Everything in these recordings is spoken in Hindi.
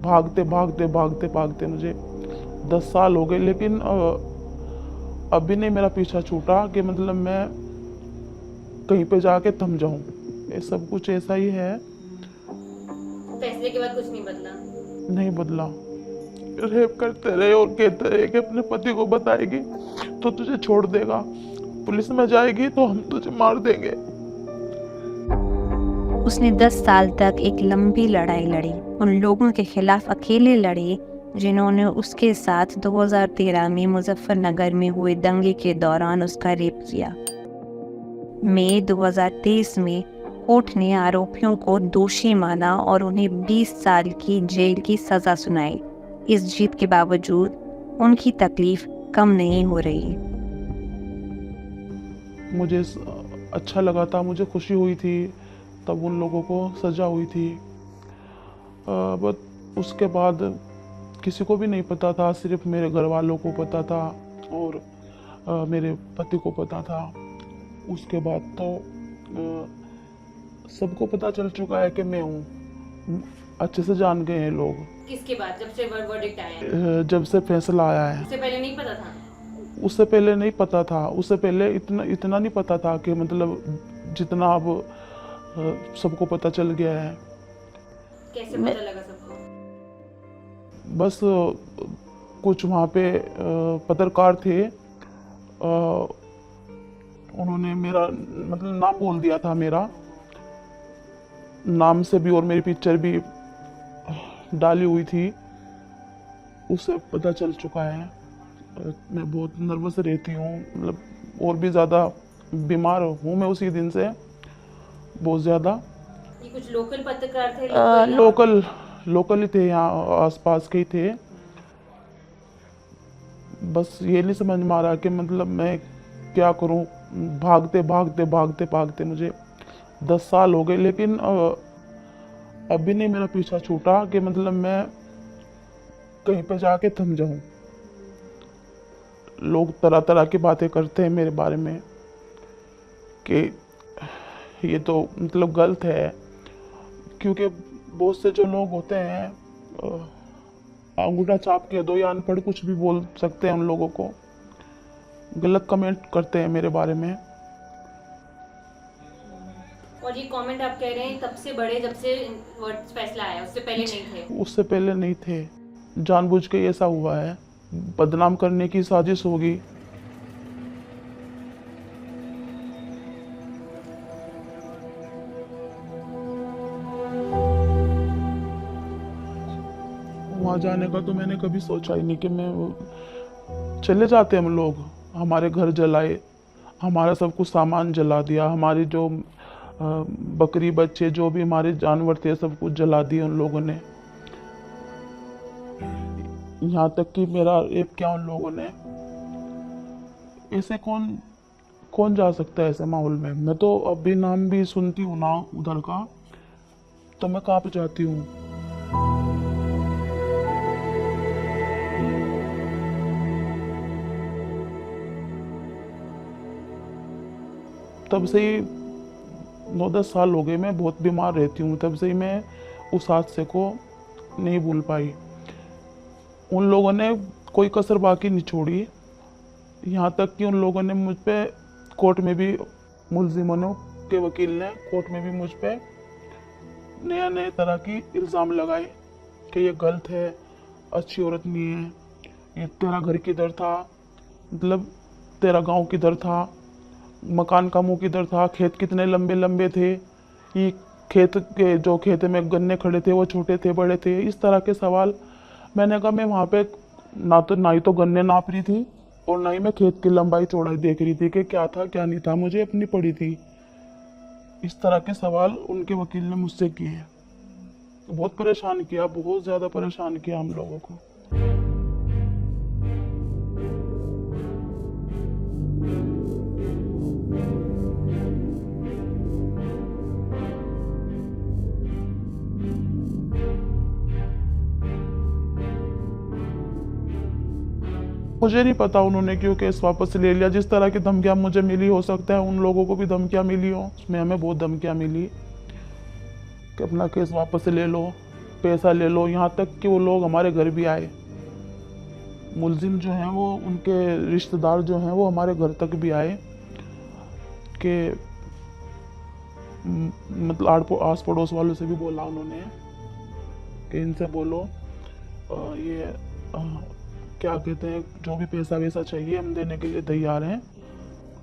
भागते भागते भागते भागते मुझे 10 साल हो गए, लेकिन अभी नहीं मेरा पीछा छूटा कि मतलब मैं कहीं पे जाके थम जाऊं। ये सब कुछ ऐसा ही है। फैसले के बाद कुछ नहीं बदला। नहीं बदला। रेप करते रहे और कहते रहे कि अपने पति को बताएगी तो तुझे छोड़ देगा, पुलिस में जाएगी तो हम तुझे मार देंगे। उसने 10 साल तक एक लंबी लड़ाई लड़ी, उन लोगों के खिलाफ अकेले लड़ी जिन्होंने उसके साथ 2013 में मुजफ्फरनगर में हुए दंगे के दौरान उसका रेप किया। मई 2023 में कोर्ट ने आरोपियों को दोषी माना और उन्हें 20 साल की जेल की सजा सुनाई। इस जीत के बावजूद उनकी तकलीफ कम नहीं हो रही। मुझे अच्छा लगा था, मुझे खुशी हुई थी तब उन लोगों को सजा हुई थी। बट उसके बाद किसी को भी नहीं पता था, सिर्फ मेरे घर वालों को पता था और मेरे पति को पता था। उसके बाद तो सबको पता चल चुका है कि मैं हूँ, अच्छे से जान गए हैं लोग। किसके बाद, जब से वर्डिक्ट आया है? जब से फैसला आया है। उससे पहले नहीं पता था? उससे पहले नहीं पता था, उससे पहले इतना नहीं पता था कि मतलब जितना अब सबको पता चल गया है। कैसे पता लगा सबको? बस कुछ वहाँ पे पत्रकार थे, उन्होंने मेरा मतलब नाम बोल दिया था, मेरा नाम से भी और मेरी पिक्चर भी डाली हुई थी, उससे पता चल चुका है। मैं बहुत नर्वस रहती हूँ, मतलब और भी ज़्यादा बीमार हूँ मैं उसी दिन से, बहुत ज़्यादा। ये कुछ लोकल पत्रकार थे? लोकल ही थे, यहाँ आसपास के ही थे। बस ये नहीं समझ में आ रहा कि मतलब मैं क्या करूँ। भागते भागते भागते भागते मुझे 10 साल हो गए, लेकिन अभी नहीं मेरा पीछा छूटा कि मतलब मैं कहीं पे जाके थम जाऊं। लोग तरह तरह की बातें करते हैं मेरे बारे में कि ये तो मतलब गलत है, क्योंकि बहुत से जो लोग होते हैं अंगूठा छाप के दो या अनपढ़ कुछ भी बोल सकते हैं, उन लोगों को गलत कमेंट करते हैं मेरे बारे में। और ये कमेंट आप कह रहे हैं तब से बड़े, जब से फैसला आया, उससे पहले नहीं थे? उससे पहले नहीं थे, जानबूझ के ऐसा हुआ है, बदनाम करने की साजिश होगी। वहाँ जाने का तो मैंने कभी सोचा ही नहीं कि मैं चले जाते हम लोग, हमारे घर जलाए, हमारा सब कुछ सामान जला दिया, हमारी जो बकरी बच्चे जो भी हमारे जानवर थे सब कुछ जला दिए उन लोगों ने। यहाँ तक कि मेरा रेप किया उन लोगों ने। ऐसे कौन कौन जा सकता है ऐसे माहौल में। मैं तो अभी नाम भी सुनती हूँ ना उधर का तो मैं कांप जाती हूँ। तब से ही 9-10 साल हो गए, मैं बहुत बीमार रहती हूँ, तब से ही मैं उस हादसे को नहीं भूल पाई। उन लोगों ने कोई कसर बाकी नहीं छोड़ी, यहाँ तक कि उन लोगों ने मुझ पे कोर्ट में भी, मुलजिमों ने के वकील ने कोर्ट में भी मुझ पे नए नए तरह की इल्ज़ाम लगाए कि ये गलत है, अच्छी औरत नहीं है, ये तेरा घर किधर था, मतलब तेरा गांव किधर था, मकान का मुंह किधर था, खेत कितने लंबे लंबे थे, ये खेत के जो खेत में गन्ने खड़े थे वो छोटे थे बड़े थे, इस तरह के सवाल। मैंने कहा मैं वहाँ पे ना ही तो गन्ने नाप रही थी और ना ही मैं खेत की लंबाई चौड़ाई देख रही थी कि क्या था क्या नहीं था, मुझे अपनी पड़ी थी। इस तरह के सवाल उनके वकील ने मुझसे किए। बहुत परेशान किया, बहुत ज़्यादा परेशान किया हम लोगों को। मुझे नहीं पता उन्होंने क्यों केस वापस ले लिया। जिस तरह की धमकियां मुझे मिली, हो सकता है उन लोगों को भी धमकियां मिली हो। उसमें हमें बहुत धमकियां मिली कि अपना केस वापस ले लो, पैसा ले लो, यहाँ तक कि वो लोग हमारे घर भी आए। मुलजिम जो हैं वो, उनके रिश्तेदार जो हैं वो हमारे घर तक भी आए कि मतलब आस पड़ोस वालों से भी बोला उन्होंने कि इनसे बोलो ये क्या कहते हैं, जो भी पैसा वैसा चाहिए हम देने के लिए तैयार हैं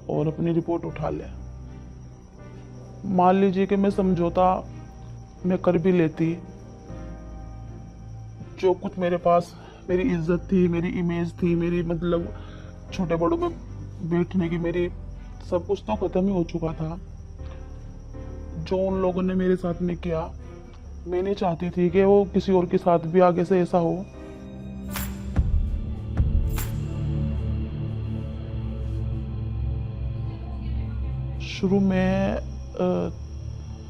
और अपनी रिपोर्ट उठा लें। मान लीजिए कि मैं समझौता मैं कर भी लेती, जो कुछ मेरे पास मेरी इज्जत थी, मेरी इमेज थी, मेरी मतलब छोटे बड़ों में बैठने की मेरी सब कुछ तो खत्म ही हो चुका था। जो उन लोगों ने मेरे साथ में किया, मैं नहीं चाहती थी कि वो किसी और के साथ भी आगे से ऐसा हो। शुरू में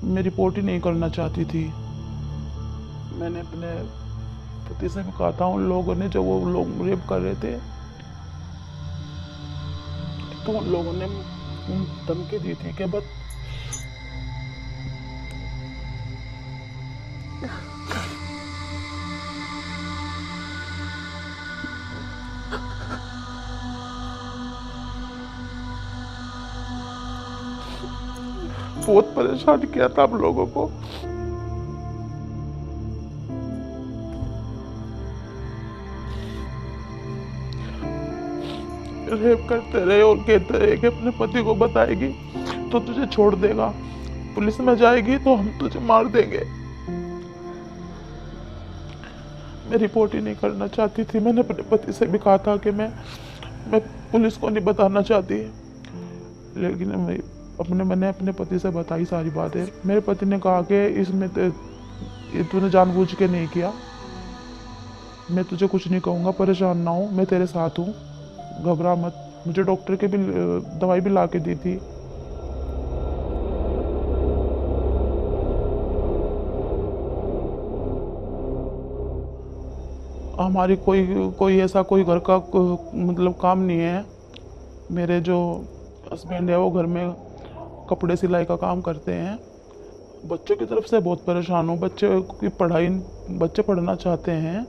मैं रिपोर्ट ही नहीं करना चाहती थी। मैंने अपने पति से भी कहा था, उन लोगों ने, जब वो लोग रेप कर रहे थे तो उन लोगों ने धमकी दी थी कि बस बहुत परेशान किया था हम लोगों को। रेप करते रहे और कहते रहे कि अपने पति को बताएगी तो तुझे छोड़ देगा, पुलिस में जाएगी तो हम तुझे मार देंगे। मैं रिपोर्ट ही नहीं करना चाहती थी। मैंने अपने पति से भी कहा था कि मैं पुलिस को नहीं बताना चाहती, लेकिन मैंने अपने पति से बताई सारी बातें। मेरे पति ने कहा कि इसमें तूने जानबूझ के नहीं किया, मैं तुझे कुछ नहीं कहूँगा, परेशान ना हो, मैं तेरे साथ हूँ, घबरा मत। मुझे डॉक्टर की भी दवाई भी ला के दी थी। हमारी कोई ऐसा कोई घर का मतलब काम नहीं है। मेरे जो हस्बैंड है वो घर में कपड़े सिलाई का काम करते हैं। बच्चों की तरफ से बहुत परेशान हूँ। बच्चे पढ़ना चाहते हैं,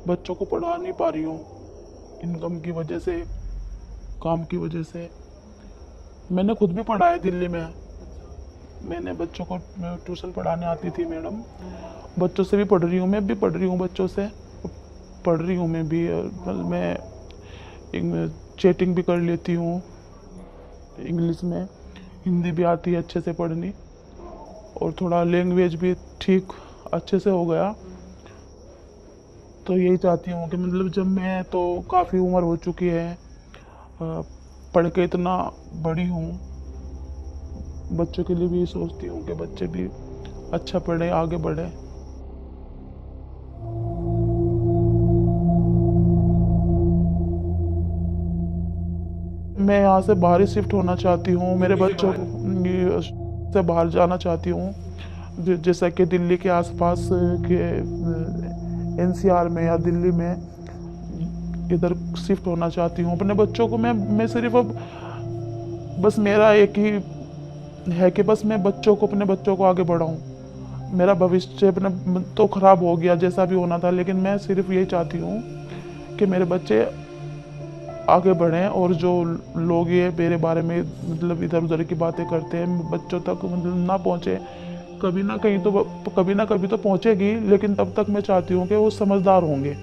बच्चों को पढ़ा नहीं पा रही हूँ इनकम की वजह से, काम की वजह से। मैंने खुद भी पढ़ा है दिल्ली में। मैंने बच्चों को ट्यूशन पढ़ाने आती थी मैडम। बच्चों से भी पढ़ रही हूँ, मैं भी पढ़ रही हूँ, बच्चों से पढ़ रही हूँ मैं भी। मैं चैटिंग भी कर लेती हूँ इंग्लिश में, हिंदी भी आती है अच्छे से पढ़नी, और थोड़ा लैंग्वेज भी ठीक अच्छे से हो गया। तो यही चाहती हूँ कि मतलब जब मैं तो काफ़ी उम्र हो चुकी है, पढ़ के इतना बड़ी हूँ, बच्चों के लिए भी सोचती हूँ कि बच्चे भी अच्छा पढ़े, आगे बढ़े। मैं यहाँ से बाहर ही शिफ्ट होना चाहती हूँ, मेरे बच्चों से बाहर जाना चाहती हूँ, जैसा कि दिल्ली के आसपास के एनसीआर में या दिल्ली में इधर शिफ्ट होना चाहती हूँ। अपने बच्चों को मैं सिर्फ अब बस मेरा एक ही है कि बस मैं अपने बच्चों को आगे बढ़ाऊँ। मेरा भविष्य अपने तो खराब हो गया जैसा भी होना था, लेकिन मैं सिर्फ यही चाहती हूँ कि मेरे बच्चे आगे बढ़ें, और जो लोग ये मेरे बारे में मतलब इधर उधर की बातें करते हैं बच्चों तक मतलब ना पहुँचे। कभी ना कभी तो पहुँचेगी, लेकिन तब तक मैं चाहती हूँ कि वो समझदार होंगे।